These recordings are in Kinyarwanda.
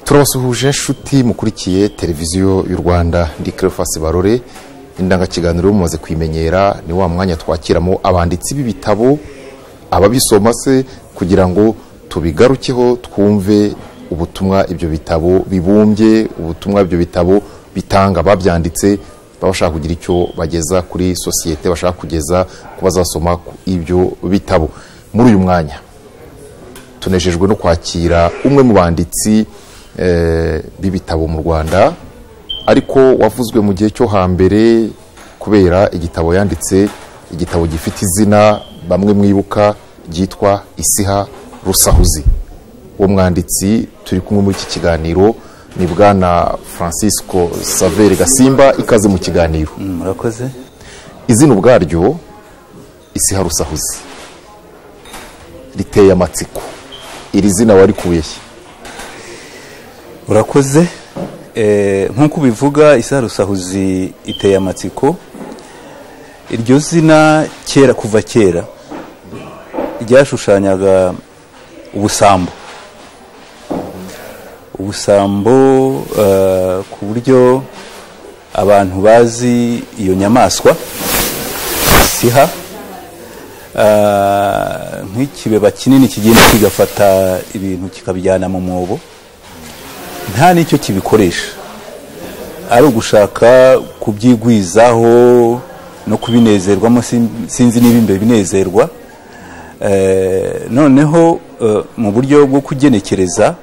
turabasuhuje nshuti mukurikiye televiziyo y'u Rwanda ndi Cleophas Barore. Indangakiganiro mumaze kwimenyera ni wa mwanya twakiramo abanditsi b'ibitabo ababisoma se kugira ngo tubigarukeho twumve ubutumwa ibyo bitabo bibumbye, ubutumwa ibyo bitabo bitanga babyanditse babashaka kugira icyo bageza kuri societe, bashaka kugeza kubazasoma ibyo bitabo. Muri uyu mwanya tunejejwe no kwakira umwe mu banditsi b'ibitabo mu Rwanda ariko wavuzwe mu gihe cyo hambere kubera igitabo yanditse, igitabo gifite izina bamwe mwibuka ryitwa Isiha Rusahuzi. Uwo mwanditsi turi kumwe muri iki kiganiro ni Bwana Francisco Xavier Gasimba. Ikaze mu kiganiro. Murakoze. Izina ubwaryo Isiha Rusahuzi riteye amatsiko, iri zina warikuye? Urakoze. Nkuko bivuga Isiha Rusahuzi iteye amatsiko. Iryo zina kera, kuva kera ryashushanyaga ubusambo, ku buryo abantu bazi iyo nyamaswa isiha nk'ikibeba kinini kigenda kigafata ibintu kikabijyana mu mwobo, nta n'icyo kibikoresha, ari ugushaka kubyigwizaho no kubinezerwamo. Sinzi niba imbere binezerwa. Noneho mu buryo bwo kugenekereza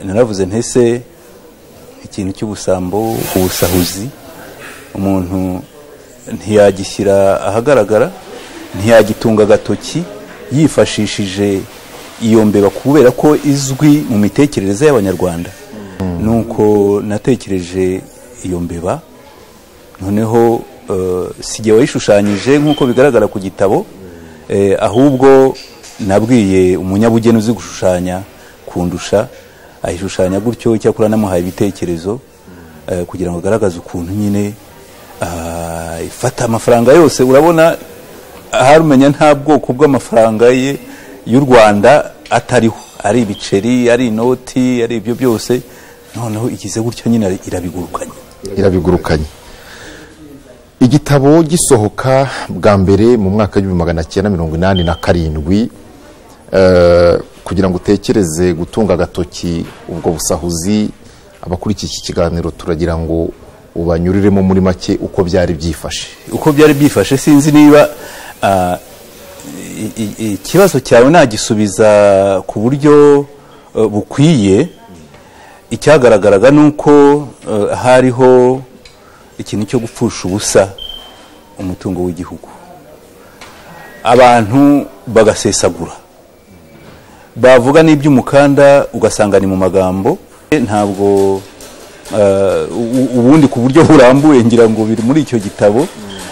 naravuze ntese ikintu cy'ubusambo, ubusahuzi, umuntu ntiyagishyira ahagaragara, ntiyagitunga agatoki yifashishije iyo mbeba kubera ko izwi mu mitekerereze y'Abanyarwanda. Nuko natekereje iyo mbeba, noneho sijye wayishushanyije nk'uko bigaragara ku gitabo, ahubwo nabwiye umunyabugeni uzi gushushanya kundusha, ayishushanya gutyo, icyakora namuhaye ibitekerezo kugira ngo agaragaze ukuntu nyine ifata amafaranga yose. Urabona ahari umenya nta bwoko bw'amafaranga ye y'u Rwanda atariho, ari ibiceri, ari inoti, ari ibyo byose. Noneho ikize gutyo nyine irabigurukanye. Igitabo gisohoka bwa mbere mu mwaka w'1987 kugira ngo utekereze gutunga agatoki ubwo busahuzi. Abakurikiye iki kiganiro turagira ngo ubanyuriremo muri make uko byari byifashe. Sinzi niba ikibazo cyawe nagisubiza ku buryo bukwiye. Icyagaragaraga nuko hariho ikintu cyo gupfusha ubusa umutungo w'igihugu, abantu bagasesagura, bavuga n'iby'umukanda ugasanga ni mu magambo, ntabwo ubundi ku buryo burambuye ngira ngo biri muri icyo gitabo,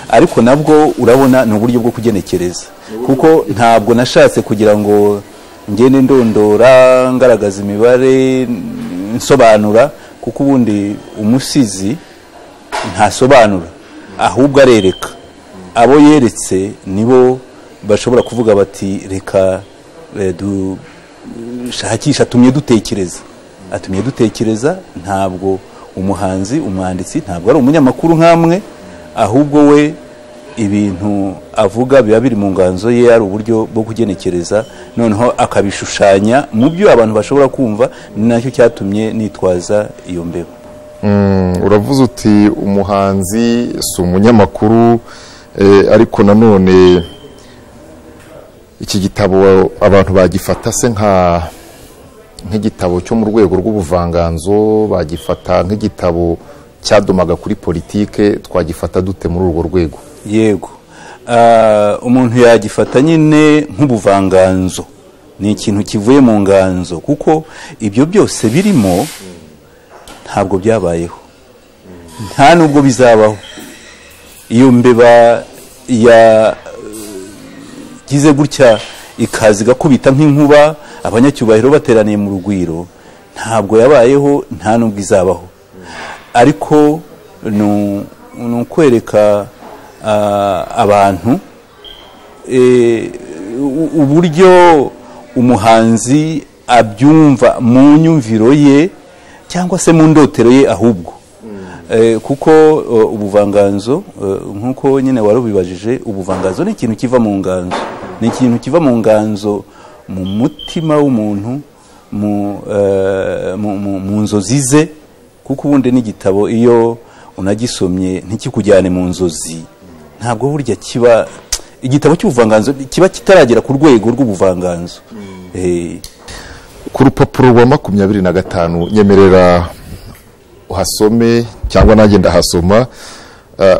ariko nabwo urabona ni uburyo bwo kugenekereza, kuko ntabwo nashatse kugira ngo ngende ndondora ngaragaza imibare nsobanura, kuko ubundi umusizi ntasobanura ahubwo arereka. Abo yeretse nibo bashobora kuvuga bati reka dushakisha, atumye dutekereza. Ntabwo umuhanzi, umwanditsi ntabwo ari umunyamakuru nkamwe, ahubwo we ibintu avuga biba biri mu nganzo ye, ari uburyo bwo kugenekereza, noneho akabishushanya mu byo abantu bashobora kumva. Ni nacyo cyatumye nitwaza iyo mbeba. Uravuze uti umuhanzi si umunyamakuru, ariko nanone iki gitabo abantu bagifata se nk'igitabo cyo mu rwego rw'ubuvanganzo, bagifata nk'igitabo cyadumaga kuri politike twagifata dute muri urwo rwego? Yego, umuntu yagifata nyine nk'ubuvanganzo, ni ikintu kivuye mu nganzo, kuko ibyo byose birimo ntabwo byabayeho, nta nubwo bizabaho. Iyo mbeba yagize gutya ikaza igakubita nk'inkuba, abanyacyubahiro bateraniye mu rugwiro, ntabwo yabayeho, nta nubwo izabaho. Ariko ni ukwereka abantu uburyo umuhanzi abyumva mu nyumviro ye cyangwa se mu ndotero ye ahubwo. Kuko ubuvanganzo nk'uko nyine warubibajije, ubuvanganzo ni ikintu kiva mu nganzo, ni ikintu kiva mu nganzo, mu mutima w'umuntu, mu nzozi ze, kuko ubundi n'igitabo iyo unagisomye ntikikujyane mu nzozi, ntabwo burya kiba igitabo cy'ubuvanganzo, kiba kitaragera ku rwego rw'ubuvanganzo. Ku rupapuro rwa 25 nyemerera uhasome cyangwa nanjye ndahasoma.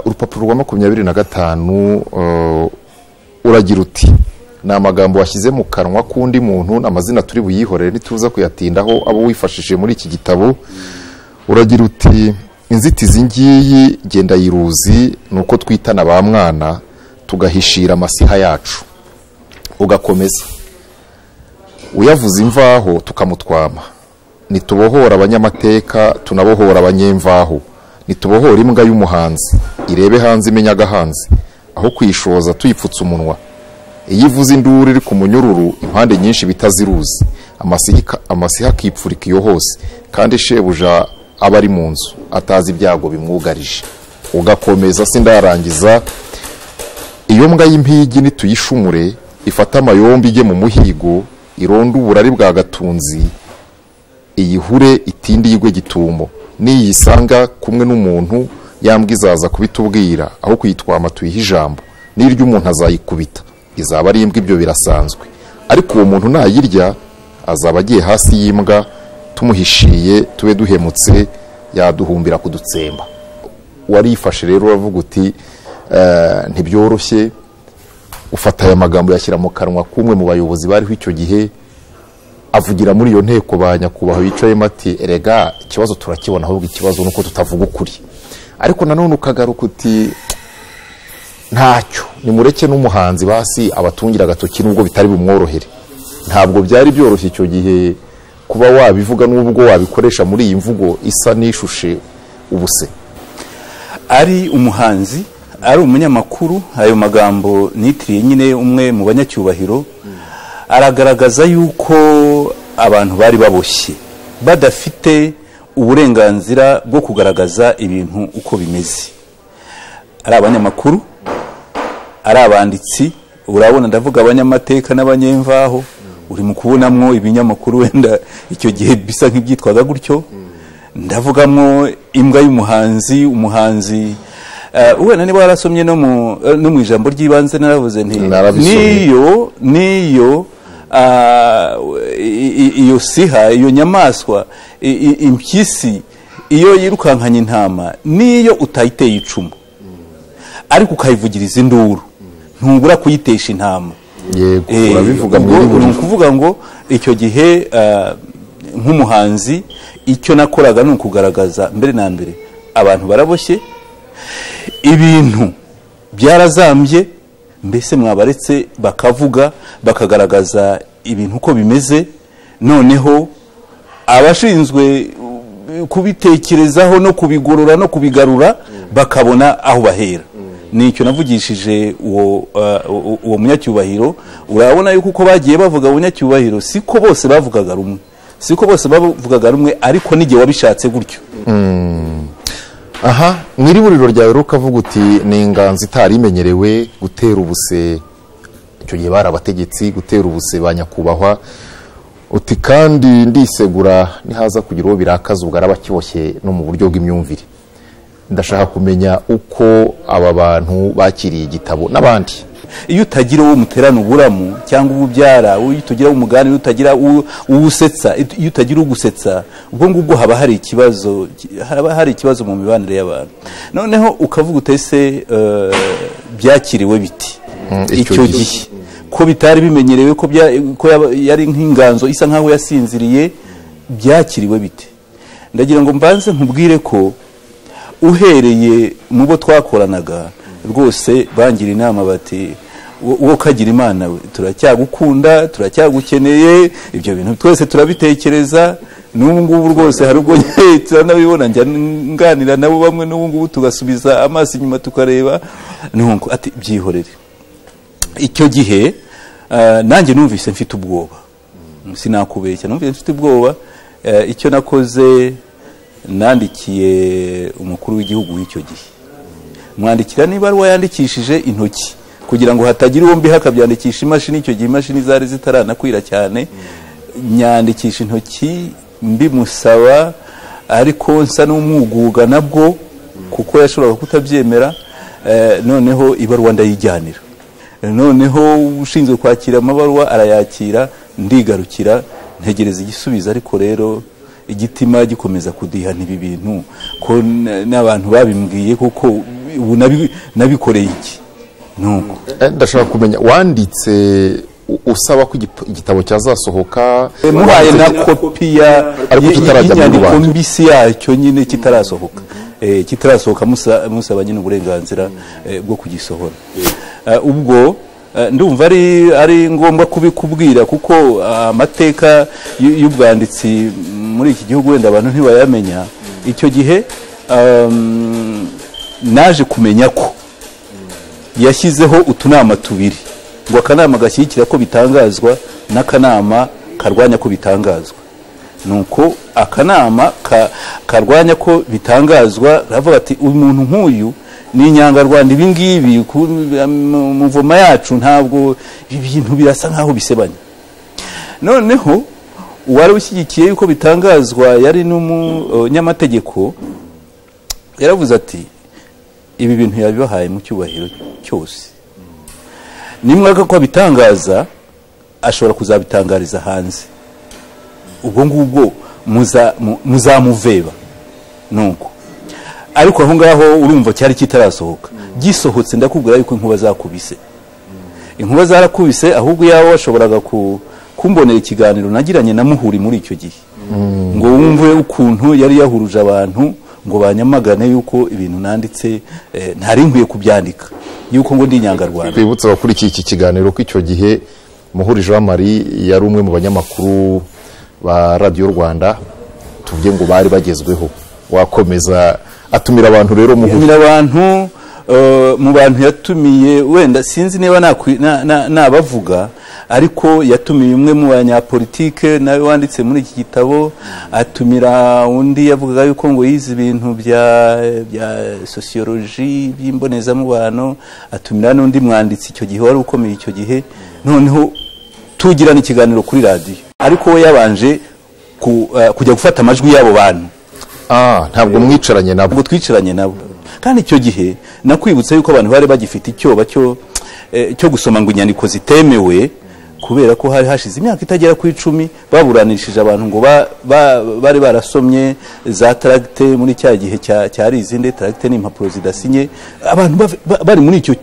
Urupapuro rwa 25 uragira uti: ni amagambo washyize mu kanwa k'undi muntu, n'amazina turi buyihorere nituza kuyatindaho abo wifashishije muri iki gitabo. Uragira uti: inzitizi ngiyi genda yiruzi, nuko twitana ba mwana tugahishira amasiha yacu. Ugakomeza uyavuza imvaho tukamutwama, nitubohora abanyamateka tunabohora abanyemvaho, nitubohora imbwa y'umuhanzi irebe hanze imenya agahanzi, aho kwishoza tuyipfutse umunwa. Iyo ivuze induru iri ku munyururu, impande nyinshi bitaziruzi, amasiha akipfurika iyo hose, kandi shebuja aba ari mu nzu atazi ibyago bimwugarije. Ugakomeza sindarangiza: iyo mbwa y'impigi nituyishumure, ifata amayombi ijye mu muhigo, ironda uburari bwa gatunzi, iyihure itindi yigwe gitumo. Niyisanga kumwe n'umuntu, yambwa izaza kubitubwira, aho kuyitwama tuyiha ijambo. N'iryo umuntu azayikubita, izaba ari imbwa, ibyo birasanzwe. Ariko uwo muntu nayirya, azaba agiye hasi y'imbwa, tumuhishiye tube duhemutse, yaduhumbira kudutsemba. Warifashe rero uravuga uti ntibyoroshye. Ufata aya magambo yashyira mu kanwa kumwe mu bayobozi bariho icyo gihe, avugira muri iyo nteko ba nyakubahwa bicayemo ati: erega ikibazo turakibona, ahubwo ikibazo nuko tutavuga ukuri. Ariko nanone ukagaruka uti: ntacyo, nimureke n'umuhanzi basi abatungira agatoki nubwo bitari bumworohere. Ntabwo byari byoroshye icyo gihe kuba wabivuga, nubwo wabikoresha muri iyi mvugo isa n'ishushe ubuse. Ari umuhanzi, ari umunyamakuru, ayo magambo nitiriye nyine umwe mu banyacyubahiro, aragaragaza yuko abantu bari baboshye, badafite uburenganzira bwo kugaragaza ibintu uko bimeze. Ari abanyamakuru, ari abanditsi, urabona ndavuga abanyamateka n'abanyemvaho, uri mu kubonamwo ibinyamakuru wenda icyo gihe bisa nk'ibyitwaga gutyo. Ndavugamo imbwa y'umuhanzi, umuhanzi wenda niba warasomye no mu ijambo ry'ibanze naravuze nti niyo iyo siha, iyo nyamaswa, impyisi iyo yirukankanye intama, niyo utayiteye icumu ariko ukayivugiriza induru, ntubura kuyitesha intama. Yego, urabivuga ni ukuvuga ngo icyo gihe nk'umuhanzi icyo nakoraga ni ukugaragaza mbere na mbere abantu baraboshye, ibintu byarazambye, mbese mwabaretse bakavuga, bakagaragaza ibintu uko bimeze, noneho abashinzwe kubitekerezaho no kubigorora no kubigarura bakabona aho bahera. Nicyo navugishije uwo munyacyubahiro. Urabona yuko uko bagiye bavuga munyacyubahiro siko bose bavugaga rumwe, siko bose bavugaga rumwe, ariko n'igihe wabishatse gutyo. Aha, mwiriburiro ryawe rukavuga uti ni inganzo itari imenyerewe gutera ubuse. Icyo gihe bari abategetsi, gutera ubuse ba nyakubahwa. Uti kandi ndisegura nihaza kugira uwo birakaza, ubwo arabakiboshye no mu buryo bw'imyumvire. ndashaka kumenya uko aba bantu bakiriye igitabo n'abandi. iyo utagira uwo muterana uburamu cyangwa ububyara, iyo utagira umugani, iyo utagira uwusetsa, iyo utagira ugusetsa, ubwo ngubwo haba hari ikibazo mu mibanire y'abantu. Noneho ukavuga utese byakiriwe biti icyo gihe ko bitari bimenyerewe ko yari nk'inganzo isa nkaho yasinziriye, byakiriwe bite? Ndagira ngo mbanze nkubwire ko uhereye mu bo twakoranaga rwose bangira inama bati uwo kagira Imana we, turacyagukunda, turacyagukeneye, ibyo bintu twese turabitekereza. N'ubu ngubu rwose hari ubwo turanabibona, njya nganira nabo bamwe n'ubu ngubu tugasubiza amaso inyuma tukareba, nuko ati byihorere. Icyo gihe nanjye numvise mfite ubwoba, sinakubeshya, numvise mfite ubwoba. Icyo nakoze, nandikiye umukuru w'igihugu w'icyo gihe, mwandikira n'ibaruwa yandikishije intoki kugira ngo hatagira uwo mbiha akabyandikisha imashini. Icyo gihe imashini zari zitaranakwira cyane, nyandikisha intoki mbimusaba, ariko nsa n'umwuguga nabwo kuko yashoboraga kutabyemera. Noneho ibaruwa ndayijyanira, noneho ushinzwe kwakira amabaruwa arayakira, ndigarukira ntegereza igisubizo. Ariko rero igitima gikomeza kudiha n'ibi bintu ko n'abantu babimbwiye kuko ubu nabikoreye iki. Nuko ndashaka kumenya, wanditse usaba ko igitabo cyazasohoka, muhaye na kopi y'inyandiko mbisi yacyo nyine kitarasohoka, musaba nyine uburenganzira bwo kugisohora. Ubwo ndumva ari ngombwa kubikubwira kuko amateka y'ubwanditsi muri iki gihugu wenda abantu ntibayamenya. Icyo gihe naje kumenya ko yashyizeho utunama tubiri, ngo akanama gashyigikira ko bitangazwa n'akanama karwanya ko bitangazwa. Nuko akanama karwanya ko bitangazwa ravuga ati uyu muntu nk'uyu ni inyangarwanda, ibi ngibi muvoma yacu ntabwo ibintu birasa nkaho bisebanya. Noneho uwari ushyigikiye yuko bitangazwa yari n'umunyamategeko, yaravuze ati ibi bintu yabibahaye mu cyubahiro cyose, nimwaka ko bitangaza ashobora kuzabitangariza hanze, ubwo ngubwo muzamuveba. Nuko ariko aho ngaho urumva cyari kitarasohoka. Gisohotse ndakubwira yuko inkuba zakubise, inkuba zarakubise. Ahubwo yawe washoboraga kumbonera ikiganiro nagiranye na Muhuri muri icyo gihe, ngo wumve ukuntu yari yahuruje abantu ngo banyamagane yuko ibintu nanditse ntari nkwiye kubyandika, yuko ngo ndi inyangarwanda. Twibutse abakurikiye iki kiganiro ko icyo gihe Muhuri Jean Marie yari umwe mu banyamakuru ba Radio Rwanda, tuvuge ngo bari bagezweho. Wakomeza atumira abantu rero Muhuri? Atumira abantu, mu bantu yatumiye wenda sinzi niba nabavuga, ariko yatumiye umwe mu banyapolitike nawe wanditse muri iki gitabo, atumira undi yavugaga yuko ngo yize ibintu bya sociology by'imbonezamubano, atumira n'undi mwanditsi icyo gihe wari ukomeye icyo gihe. Noneho tugirana ikiganiro kuri radio, ariko we yabanje kujya gufata amajwi y'abo bantu. Ntabwo mwicaranye nabo? Ntabwo twicaranye nabo. Kandi icyo gihe nakwibutsa yuko abantu bari bagifite icyoba cyo gusoma ngo inyandiko zitemewe, kubera ko hari hashize imyaka itagera ku 10 baburanishije abantu ngo bari barasomye za tracte muri cya gihe cyari izinde tracte n'impapuro zidasinye, abantu bari muri icyo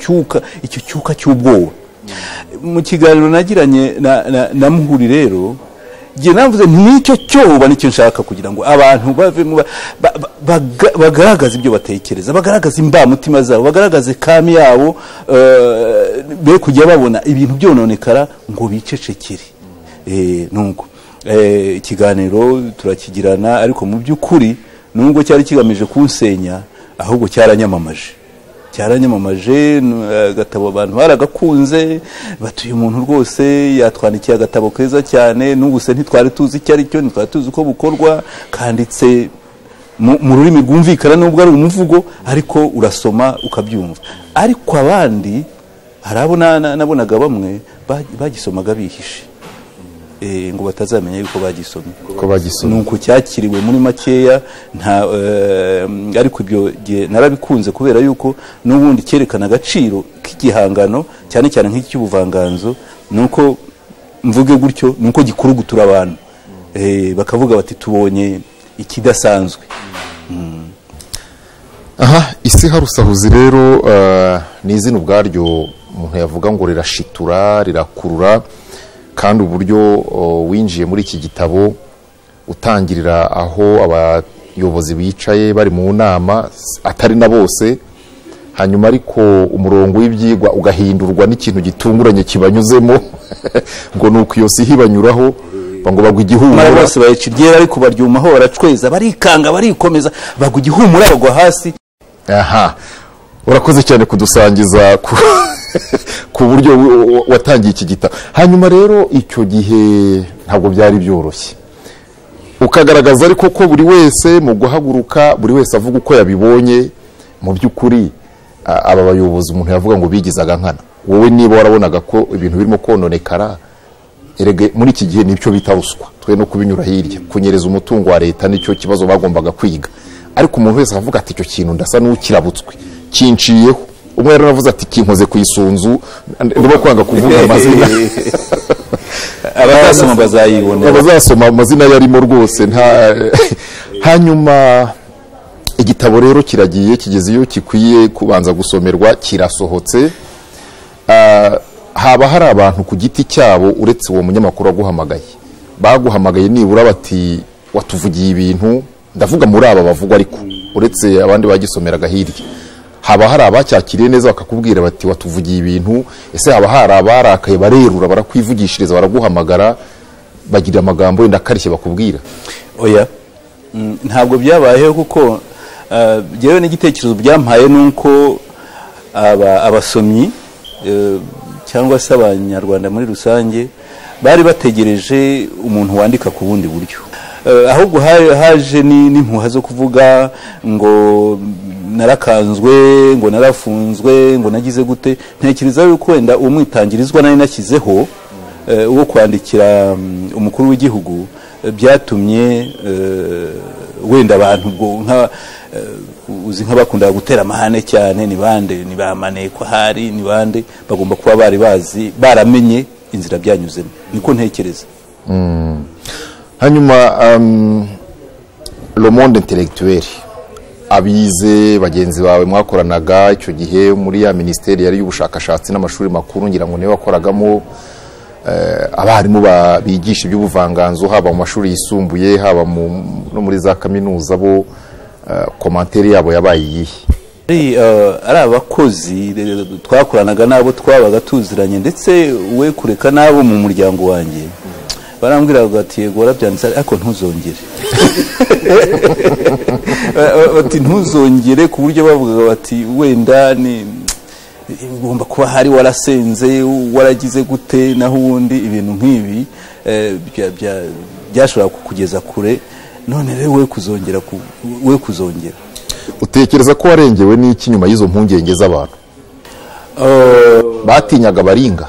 cyuka cy'ubwoba. Mu kiganiro nagiranye na Muhuri rero, gihe navuze n'icyo cyoba nicyo nshaka kugira ngo abantu bagaragaza ibyo batekereza, bagaragaza imbamutima zabo, bagaragaze kami yabo, be kujya babona ibintu byononekara ngo bicecekere. Nuko ikiganiro turakigirana, ariko mu by'ukuri nubwo cyari kigamije kunsenya, ahubwo cyaranyamamaje. Agatabo abantu baragakunze, batuye umuntu rwose yatwandikiye agatabo keza cyane, n'ubu se ntitwari tuzi icyo ari cyo, ntitwari tuzi uko bukorwa, kanditse mu rurimi rwumvikana nubwo ari umuvugo, ariko urasoma ukabyumva. Ariko abandi hari abo nabonaga bamwe bagisomaga bihishe, ngo batazamenya yuko bagisomye nuko cyakiriwe muri makeya nta ariko ibyo narabikunze kubera yuko n'ubundi cyerekana agaciro k'igihangano cyane cyane nk'icy'ubuvanganzo nuko mvuge gutyo nuko gikurugutura abantu bakavuga bati tubonye ikidasanzwe. Aha isi harusahuzi rero ni izina ubwaryo umuntu yavuga ngo rirashitura rirakurura kandi uburyo winjiye muri iki gitabo utangirira aho abayobozi bicaye bari mu nama atari na bose hanyuma ariko umurongo w'ibyigwa ugahindurwa n'ikintu gitunguranye kibanyuzemo ngo nuko iyo si hibanyuraho ngo bagwa igihumura bose bayiciryera ariko baryumaho baracweza barikanga barikomeza bagwa igihumura bagwa hasi. Aha urakoze cyane kudusangiza ku buryo watangiye iki gitabo hanyuma rero icyo gihe ntabwo byari byoroshye ukagaragaza ariko ko buri wese mu guhaguruka buri wese avuga uko yabibonye mu by'ukuri aba bayobozi umuntu yavuga ngo bigizaga nkana wowe niba warabonaga ko ibintu birimo kononekara erege muri iki gihe nicyo bita ruswa twe no kubinyura hirya kunyereza umutungo wa leta nicyo kibazo bagombaga kwiga ariko umuntu wese avuga ati icyo kintu ndasa n'ukirabutswe kinciyeho umwe rero navuze ati kinkoze ku isunzu ndimo kwanga kuvuga amazina abazasoma bazayibona abazasoma amazina yarimo rwose nta hanyuma igitabo rero kiragiye kigeze iyo kikwiye kubanza gusomerwa kirasohotse haba hari abantu ku giti cyabo uretse uwo munyamakuru waguhamagaye baguhamagaye nibura bati watuvugiye ibintu ndavuga muri aba bavugwa ariko uretse abandi bagisomeraga hirya haba hari abacyakiriye neza bakakubwira bati watuvugiye ibintu ese haba hari abarakaye barerura barakwivugishiriza baraguhamagara bagira amagambo wenda akarishye bakubwira oya ntabwo byabayeho kuko jewe n'igitekerezo byampaye nuko abasomyi cyangwa se abanyarwanda muri rusange bari bategereje umuntu wandika ku bundi buryo ahubwo haje n'impuha zo kuvuga ngo narakanzwe ngo narafunzwe ngo nagize gute ntekereza yuko wenda uwo mwitangirizwa nari nashyizeho uwo kwandikira umukuru w'igihugu byatumye wenda abantu uzi nk'abakunda gutera amahane cyane ni bande ni bamaneko hari ni bande bagomba kuba bari bazi baramenye inzira byanyuzemo niko ntekereza. Hanyuma le monde intellectuel abize bagenzi bawe mwakoranaga icyo gihe muri ya ministeri yari y'ubushakashatsi n'amashuri makuru ngira ngo niwe wakoragamo abarimu bigisha iby'ubuvanganzo haba mu mashuri yisumbuye haba no muri za kaminuza bo commentaire yabo yabaye iyihe? Ari abakozi twakoranaga nabo twabaga tuziranye ndetse we kureka nabo mu muryango wanjye barambwira bati yego warabyanditse ariko ntuzongere bati ntuzongere ku buryo bavugaga bati wenda ni ugomba kuba hari warasenze waragize gute naho ubundi ibintu nk'ibi byashobora kukugeza kure none rero we kuzongera utekereza ko warengewe n'iki nyuma y'izo mpungenge z'abantu batinyaga baringa?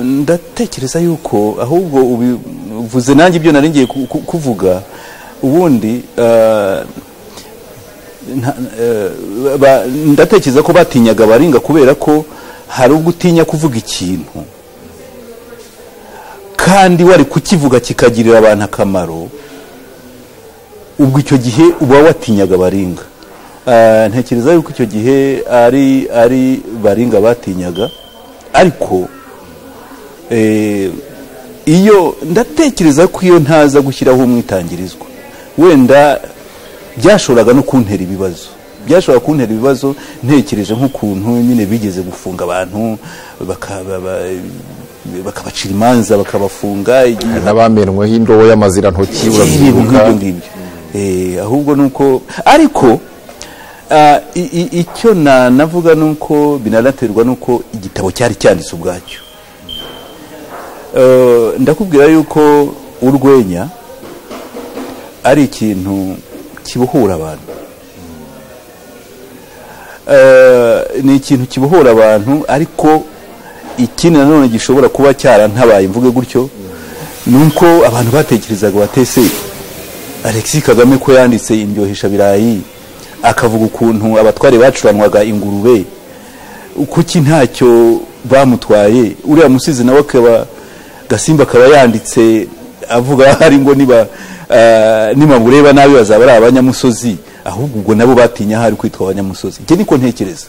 Ndatekereza yuko ahubwo uvuze nanjye ibyo naringiye kuvuga ubundi ndatekereza ko batinyaga baringa kubera ko hari ubwo utinya kuvuga ikintu kandi wari kukivuga kikagirira abantu akamaro ubwo icyo gihe uba watinyaga baringa. Ntekereza yuko icyo gihe ari baringa batinyaga ariko iyo ndatekereza ko iyo ntaza gushyiraho umwitangirizwa wenda byashoboraga no kuntera ibibazo ntekereje nk'ukuntu nyine bigeze gufunga abantu bakabacira imanza bakabafunga n'abamenweho indobo y'amazirantoki urabyibuka ahubwo nuko ariko icyo navuga nuko binanaterwa nuko igitabo cyari cyanditse ubwacyo. Ndakubwira yuko urwenya ari ikintu kibohora abantu, ni ikintu kibohora abantu ariko ikindi nanone gishobora kuba cyarantabaye mvuge gutyo nuko abantu batekerezaga batese Alexis Kagame ko yanditse indyohesha birayi akavuga ukuntu abatware bacuranwaga ingurube kuki ntacyo bamutwaye uriya musizi nawe akaba Gasimba akaba yanditse avuga hari ngo niba bureba nabi bazaba ari abanyamusozi ahubwo ubwo nabo batinya hari kwitwa abanyamusozi nge niko ntekereza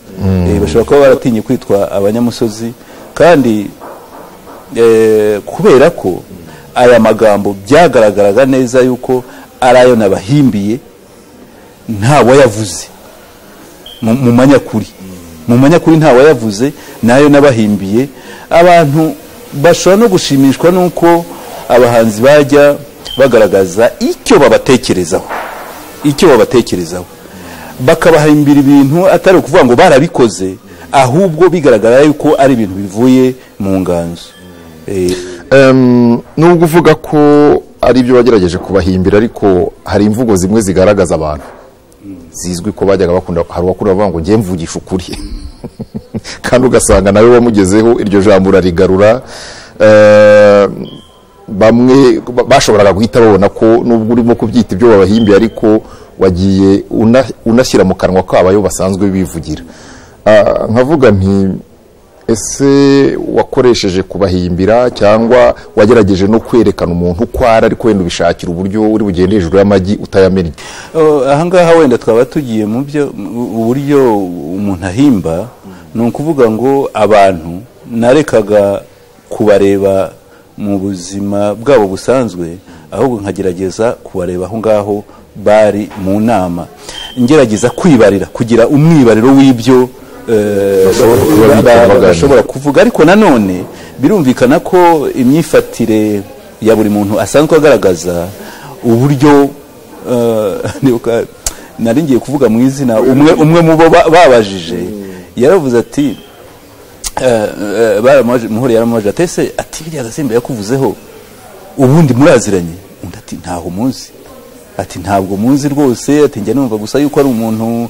bashobora kuba baratinye kwitwa abanyamusozi kandi kubera ko aya magambo byagaragaraga neza yuko ari ayo nabahimbiye nta wayavuze mu manyakuri nta wayavuze nayo nabahimbiye abantu bashobora no gushimishwa nuko abahanzi bajya bagaragaza icyo babatekerezaho bakabahimbira ibintu atari ukuvuga ngo barabikoze ahubwo bigaragara yuko ari ibintu bivuye mu nganzo nubwo uvuga ko ari ibyo bagerageje kubahimbira ariko hari imvugo zimwe zigaragaza abantu zizwi ko bajyaga bakunda hari uwakunda bavuga ngo ngiye mvugisha ukuri kandi ugasanga nawe wamugezeho iryo jambo urarigarura bamwe bashoboraga guhita babona ko nubwo urimo kubyita ibyo babahimbiye ariko wagiye unashyira mu kanwa kabayo basanzwe bivugira nkavuga nti ese wakoresheje kubahimbira cyangwa wagerageje no kwerekana umuntu uko ari ariko wenda ubishakira uburyo uri bugende hejuru y'amagi utayamennye ahangaha wenda twaba tugiye mu byo uburyo umuntu ahimba ni ukuvuga ngo abantu narekaga kubareba mu buzima bwabo busanzwe ahubwo nkagerageza kubareba aho ngaho bari mu nama ngerageza kwibarira kugira umwibariro w'ibyo bashobora kuvuga ariko nanone birumvikana ko imyifatire ya buri muntu asanzwe agaragaza uburyo nari ngiye kuvuga mu izina umwe mu bo babajije yaravuze ati muhore yaramaje atese ati biriya Gasimba yakuvuzeho ubundi muraziranye undi ati ntaho muzi ati ntabwo muzi rwose ati njya numva gusa yuko ari umuntu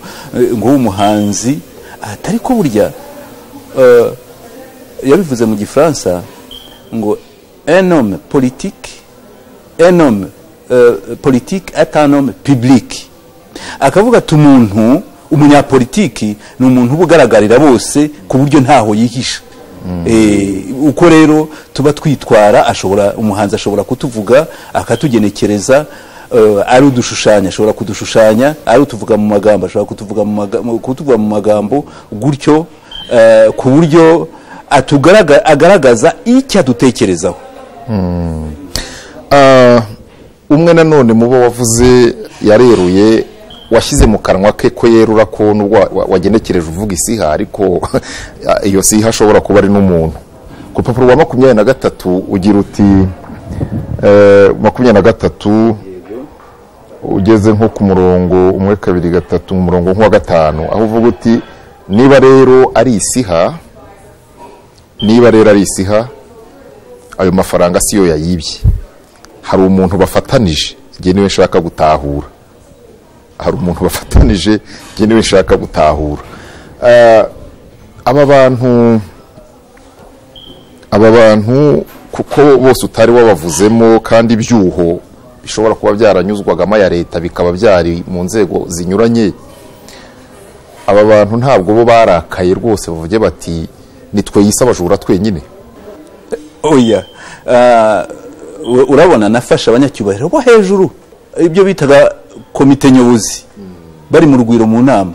ngo w'umuhanzi atari ko burya yabivuze mu gifaransa ngo un homme politique est un homme public akavuga ati umunyapolitiki ni umuntu ubugaragarira bose ku buryo ntaho yihisha uko rero tuba twitwara umuhanzi ashobora kutuvuga akatugenekereza ari udushushanya ashobora kudushushanya ari utuvuga mu magambo ashobora kutuvuga mu magambo gutyo ku buryo agaragaza icyo adutekerezaho umwe nanone mu bo wavuze yareruye washyize mu kanwa ke ko yerura ko nubwo wagenekereje uvuga isiha ariko iyo siha ashobora kuba ari n'umuntu ku rupapuro rwa 23 ugira uti 23 ugeze nko ku murongo 1 2 3 umurongo nko wa 5 aho uvuga uti niba rero ari isiha ayo mafaranga siyo yayibye hari umuntu bafatanije nge niwe nshaka gutahura aba bantu kuko bose utari wabavuzemo kandi ibyuho bishobora kuba byaranyuzwagamo ya leta bikaba byari mu nzego zinyuranye aba bantu ntabwo bo barakaye rwose bavuge bati nitwe yise abajura twenyine oya urabona nafasha abanyacyubahiro bo hejuru ibyo bitaga komite nyobozi bari mu rugwiro mu nama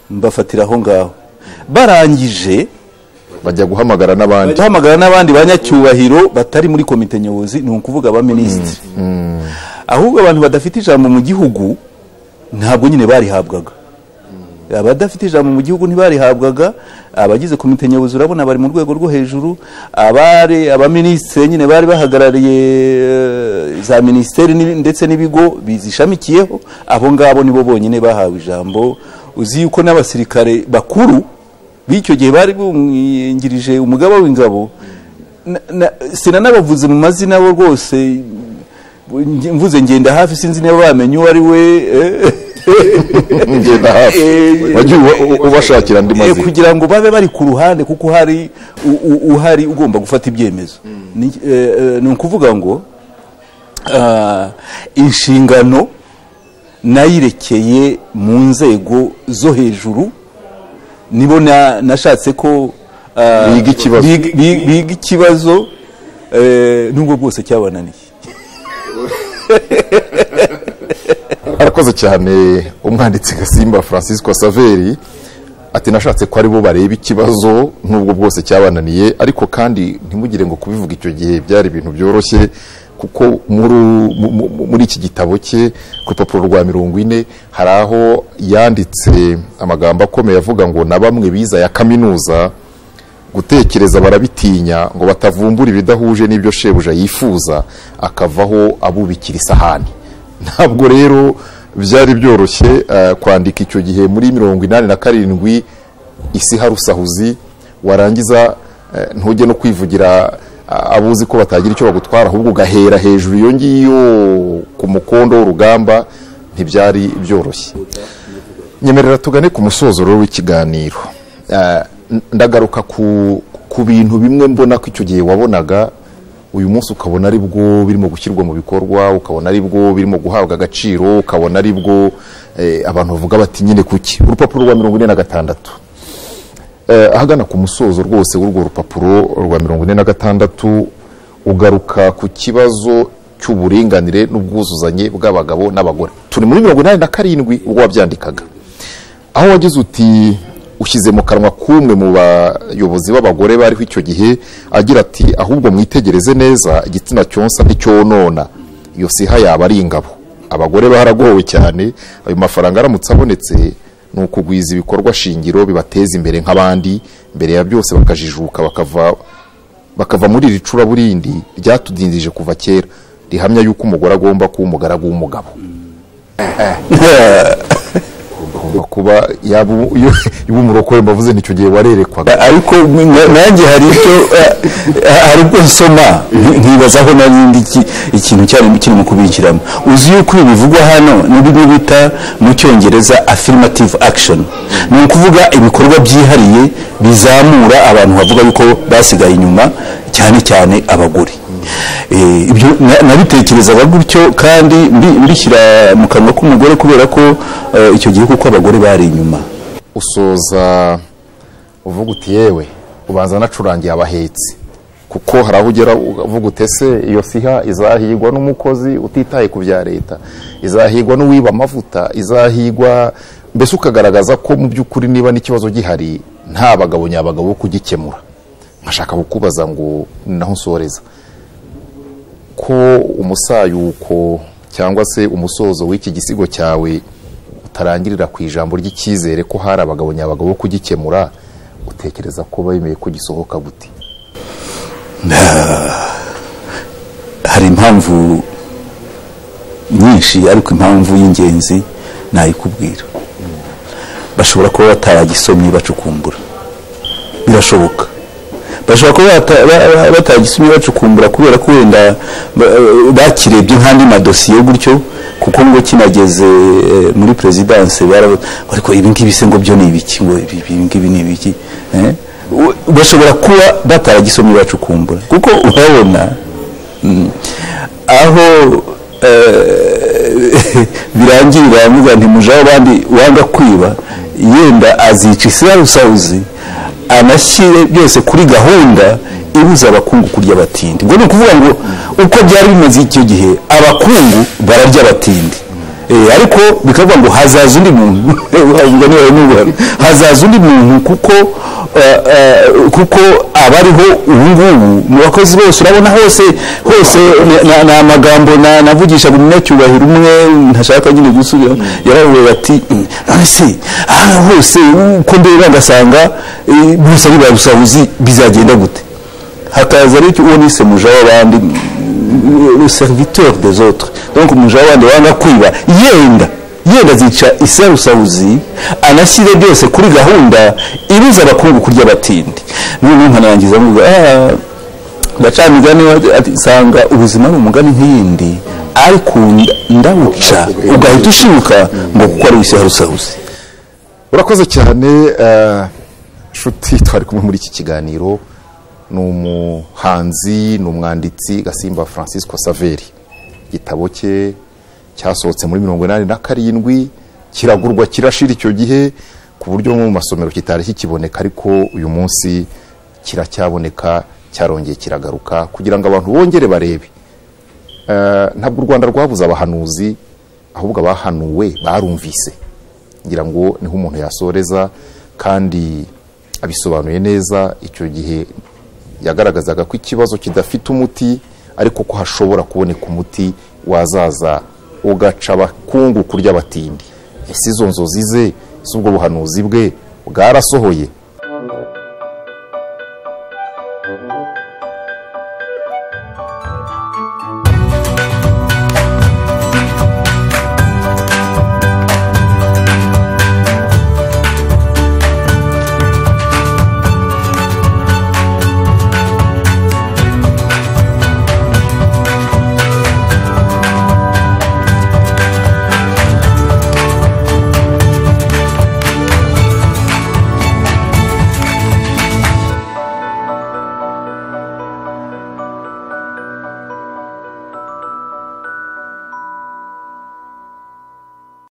mbafatira aho ngaho barangije bajya guhamagara n'abandi banyacyubahiro batari muri komite nyobozi ni ukuvuga abaminisitiri ahubwo abantu badafite ijambo mu gihugu ntabwo nyine barihabwaga abadafite ijambo mu gihugu ntibarihabwaga abagize komite nyobozi urabona bari mu rwego rwo hejuru abaminisitiri nyine bari bahagarariye za minisiteri ndetse n'ibigo bizishamikiyeho abo ngabo nibo bonyine bahawe ijambo uzi yuko n'abasirikare bakuru b'icyo gihe bari bungirije umugaba w'ingabo sinanabavuze mu mazina bo rwose mvuze ngenda hafi sinzi niba bamenye uwo ari we ngenda hafi wagiye ubashakira andi mazina kugira ngo babe bari ku ruhande kuko uhari ugomba gufata ibyemezo ni ukuvuga ngo inshingano nayirekeye mu nzego zo hejuru, nibo nashatse ko biga ikibazo nubwo bwose cyabananiye. arakoze cyane umwanditsi Gasimba Francisco Saveri, ati nashatse ko aribo bareba ikibazo nubwo bwose cyabananiye, ariko kandi ntimugire ngo kubivuga icyo gihe byari ibintu byoroshye, kuko muri iki gitabo cye ku rupapuro rwa 40 hari aho yanditse amagambo akomeye avuga ngo na bamwe biza ya kaminuza gutekereza barabitinya ngo batavumbura ibidahuje n'ibyo shebuja yifuza akavaho abubikira isahani. Ntabwo rero byari byoroshye kwandika icyo gihe muri 87 isi harusahuzi, warangiza ntujye no kwivugira abuzi ko batagira icyo bagutwara, ahubwo ugahera hejuru iyo ngiyo ku mukondo w'urugamba. Ntibyari byoroshye. Nyemerera tugane ku musozo w'ikiganiro. Ndagaruka ku bintu bimwe mbona ko icyo gihe wabonaga uyu munsi ukabona ari bwo birimo gushyirwa mu bikorwa, ukabona ari bwo birimo guhabwa agaciro, ukabona ari bwo abantu bavuga bati nyine kuki. Urupapuro rwa 46 ahagana ku musozo rwose w'urwo rupapuro rwa 46 ugaruka ku kibazo cy'uburinganire n'ubwuzuzanye bw'abagabo n'abagore. Turi muri 87 ubwo wabyandikaga, aho wagize uti ushyize mu kanwa kumwe mu bayobozi b'abagore bariho icyo gihe agira ati ahubwo mwitegereze neza igitsina cyonsa nticyonona, iyo siha yaba ari ingabo. Abagore baharagowe cyane, ayo mafaranga aramutse abonetse ni ukugwiza ibikorwa shingiro bibateza imbere nk'abandi, mbere ya byose bakajijuka bakava muri iri cura burindi ryatudindije kuva kera rihamya yuko umugore agomba kuba umugaragu w'umugabo. Kuba y'umurokore mbavuze nicyo gihe warerekwaga, ariko nanjye hari ubwo nsoma nkibazaho n'ibindi ikintu cyari kirimo kubikiramo. Uzi yuko ibivugwa hano n'ibyo bita mu Cyongereza affirmative action, ni ukuvuga ibikorwa byihariye bizamura abantu bavuga yuko basigaye inyuma, cyane cyane abagore. Ibyo nabitekerezaga gutyo kandi mbishyira mu kanwa k'umugore kubera ko icyo gihe kuko abagore bari inyuma. Usoza uvuga uti yewe ubanza nacurangiye abahetsi, kuko hari aho ugera uvuga utese iyo siha izahigwa n'umukozi utitaye ku bya leta, izahigwa n'uwiba amavuta, izahigwa mbese ukagaragaza ko mu by'ukuri niba n'ikibazo gihari nta bagabo nyabagabo bo kugikemura. Nkashaka kukubaza ngo naho nsoreza ko umusayuko cyangwa se umusozo w'iki gisigo cyawe utarangirira ku ijambo ry'icyizere ko hari abagabo nyabagabo bo kugikemura, utekereza ko bemeye ko gisohoka gute? Hari impamvu nyinshi, ariko impamvu y'ingenzi nayikubwira. Bashobora kuba bataragisomye bacukumbura, birashoboka. Bashobora kuba batagisomye bacukumbura kubera ko wenda bakirebye nk'andi madosiye gutyo, kuko ngo kinageze muri presidence ariko ibi ngibi se ngo byo ni ibiki, ngo ibi ngibi ni ibiki. Bashobora kuba bataragisomye bacukumbura, kuko urabona aho birangirira amuga ntimujaho abandi wanga kwiba, yenda azica isarusaruzi anashyire byose kuri gahunda ibuza abakungu kurya abatindi. Ngo ni ukuvuga ngo uko byari bimaze icyo gihe abakungu bararya abatindi, ariko bikavuga ngo hazaza undi muntu hazaza undi muntu kuko abariho ubu ngubu mu bakozi bose urabona hose ni amagambo navugisha buri munyacyubahiro umwe ntashaka nyine gusubira, yaravuye ati none se aha hose uko ndeba ngasanga bose ari barusahuzi bizagenda gute? Hakaza rero uwo nise muja w'abandi, le serviteur des autres. Donc muja w'abandi wanga kwiba yenda zica isarusahuzi anashyire byose kuri gahunda ibuza abakungu kurya abatindi. None nkanarangiza mvuga ndacamigani ati sanga ubuzima ari umugani nk'iyindi, ariko ndawuca ugahita ushibuka ngo kuko ari isarusahuzi. Urakoze cyane nshuti twari kumwe muri iki kiganiro. Ni umuhanzi, ni umwanditsi Gasimba Francisco Saveri. igitabo cye cyasohotse muri 1987 kiragurwa kirashira icyo gihe ku buryo mu masomero kitari kikiboneka, ariko uyu munsi kiracyaboneka, cyarongeye kiragaruka kugira ngo abantu bongere barebe. Ntabwo u Rwanda rwabuze abahanuzi, ahubwo abahanuwe barumvise. Ngira ngo niho umuntu yasoreza, kandi abisobanuye neza. Icyo gihe yagaragazaga ko ikibazo kidafite umuti, ariko ko hashobora kuboneka umuti wazaza ugaca abakungu kurya abatindi. Ese izo nzozi ze, ubwo buhanuzi bwe bwarasohoye?